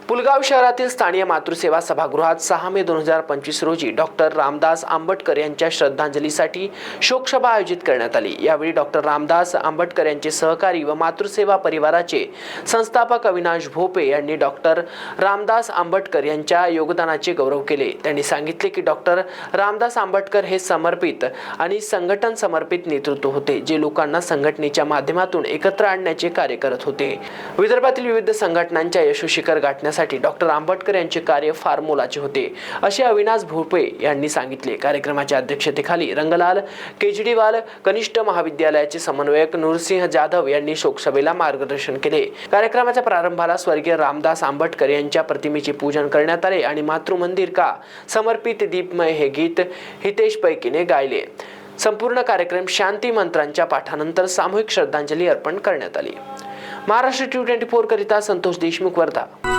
पुलगाव शहरातील स्थानिक मातृसेवा सभागृहात 6 मे 2025 रोजी डॉक्टर रामदास आंबटकर यांच्या श्रद्धांजलीसाठी शोकसभा आयोजित करण्यात आली। यावेळी डॉक्टर रामदास आंबटकर यांचे सहकारी व मातृसेवा परिवाराचे संस्थापक अविनाश भोपे यांनी डॉक्टर रामदास आंबटकर यांच्या योगदानाचे गौरव केले। त्यांनी सांगितले की डॉक्टर रामदास आंबटकर हे समर्पित आणि संघटन समर्पित नेतृत्व होते, जे लोकांना संघटनेच्या माध्यमातून एकत्र आणण्याचे कार्य करत होते। विदर्भातील विविध संघटनांच्या यशस्वीकर गाठण्यासाठी डॉक्टर आंबटकर यांचे कार्य फार मोलाचे होते, असे अविनाश भोपे यांनी सांगितले। कार्यक्रमाच्या अध्यक्षतेखाली रंगलाल केजरीवाल कनिष्ठ महाविद्यालयाचे समन्वयक नूरसिंह जाधव यांनी शोकसभेला मार्गदर्शन केले। कार्यक्रमाच्या प्रारंभाला स्वर्गीय रामदास आंबटकर यांच्या प्रतिमेचे पूजन करण्यात आले आणि मातृमंदिर का समर्पित दीपमय हे गीत हितेश पैकीने गायले। संपूर्ण कार्यक्रम शांती मंत्रांच्या पाठानंतर सामूहिक श्रद्धांजली अर्पण करण्यात आली। महाराष्ट्र T24 करिता संतोष देशमुख, वर्धा।